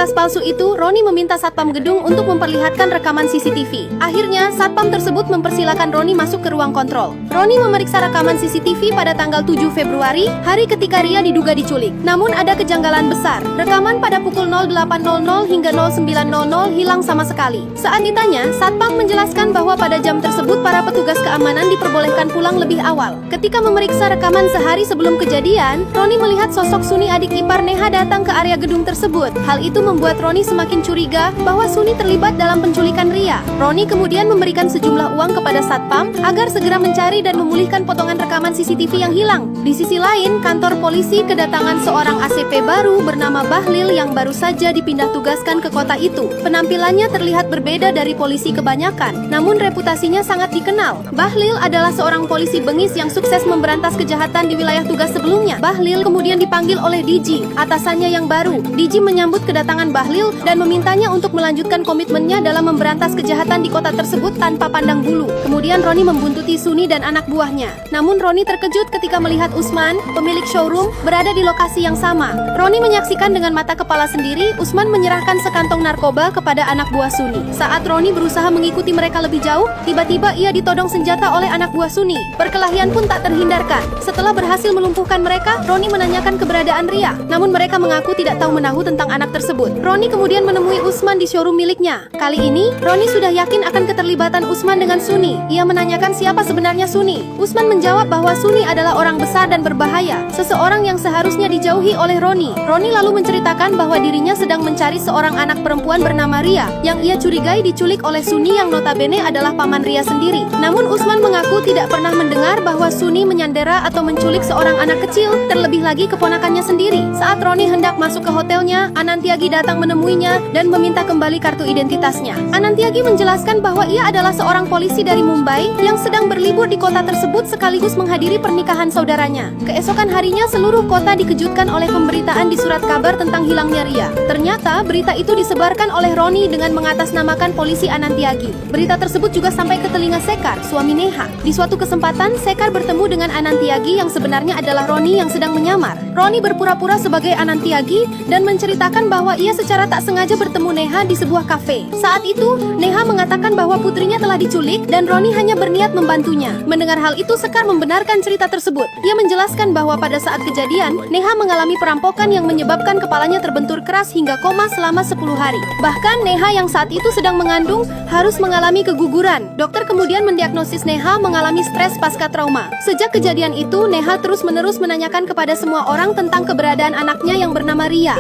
Tas palsu itu, Roni meminta satpam gedung untuk memperlihatkan rekaman CCTV. Akhirnya, satpam tersebut mempersilahkan Roni masuk ke ruang kontrol. Roni memeriksa rekaman CCTV pada tanggal 7 Februari, hari ketika Ria diduga diculik. Namun ada kejanggalan besar. Rekaman pada pukul 08.00 hingga 09.00 hilang sama sekali. Saat ditanya, satpam menjelaskan bahwa pada jam tersebut para petugas keamanan diperbolehkan pulang lebih awal. Ketika memeriksa rekaman sehari sebelum kejadian, Roni melihat sosok Suni adik ipar Neha datang ke area gedung tersebut. Hal itu membuat Roni semakin curiga bahwa Suni terlibat dalam penculikan Ria. Roni kemudian memberikan sejumlah uang kepada satpam agar segera mencari dan memulihkan potongan rekaman CCTV yang hilang. Di sisi lain, kantor polisi kedatangan seorang ACP baru bernama Bahlil yang baru saja dipindah tugaskan ke kota itu. Penampilannya terlihat berbeda dari polisi kebanyakan, namun reputasinya sangat dikenal. Bahlil adalah seorang polisi bengis yang sukses memberantas kejahatan di wilayah tugas sebelumnya. Bahlil kemudian dipanggil oleh DG, atasannya yang baru. DG menyambut kedatangan Bahlil dan memintanya untuk melanjutkan komitmennya dalam memberantas kejahatan di kota tersebut tanpa pandang bulu. Kemudian Roni membuntuti Suni dan anak buahnya. Namun Roni terkejut ketika melihat Usman, pemilik showroom, berada di lokasi yang sama. Roni menyaksikan dengan mata kepala sendiri Usman menyerahkan sekantong narkoba kepada anak buah Suni. Saat Roni berusaha mengikuti mereka lebih jauh, tiba-tiba ia ditodong senjata oleh anak buah Suni. Perkelahian pun tak terhindarkan. Setelah berhasil melumpuhkan mereka, Roni menanyakan keberadaan Ria. Namun mereka mengaku tidak tahu menahu tentang anak tersebut. Roni kemudian menemui Usman di showroom miliknya. Kali ini, Roni sudah yakin akan keterlibatan Usman dengan Suni. Ia menanyakan siapa sebenarnya Suni. Usman menjawab bahwa Suni adalah orang besar dan berbahaya, seseorang yang seharusnya dijauhi oleh Roni. Roni lalu menceritakan bahwa dirinya sedang mencari seorang anak perempuan bernama Ria, yang ia curigai diculik oleh Suni yang notabene adalah paman Ria sendiri. Namun Usman mengaku tidak pernah mendengar bahwa Suni menyandera atau menculik seorang anak kecil, terlebih lagi keponakannya sendiri. Saat Roni hendak masuk ke hotelnya, Anantiagi datang menemuinya dan meminta kembali kartu identitasnya. Anantiagi menjelaskan bahwa ia adalah seorang polisi dari Mumbai yang sedang berlibur di kota tersebut sekaligus menghadiri pernikahan saudaranya. Keesokan harinya seluruh kota dikejutkan oleh pemberitaan di surat kabar tentang hilangnya Ria. Ternyata berita itu disebarkan oleh Roni dengan mengatasnamakan polisi Anantiagi. Berita tersebut juga sampai ke telinga Sekar, suami Neha. Di suatu kesempatan, Sekar bertemu dengan Anantiagi yang sebenarnya adalah Roni yang sedang menyamar. Roni berpura-pura sebagai Anantiagi dan menceritakan bahwa ia secara tak sengaja bertemu Neha di sebuah kafe. Saat itu, Neha mengatakan bahwa putrinya telah diculik dan Roni hanya berniat membantunya. Mendengar hal itu, Sekar membenarkan cerita tersebut. Ia menjelaskan bahwa pada saat kejadian, Neha mengalami perampokan yang menyebabkan kepalanya terbentur keras hingga koma selama 10 hari. Bahkan Neha yang saat itu sedang mengandung harus mengalami keguguran. Dokter kemudian mendiagnosis Neha mengalami stres pasca trauma. Sejak kejadian itu, Neha terus-menerus menanyakan kepada semua orang tentang keberadaan anaknya yang bernama Ria.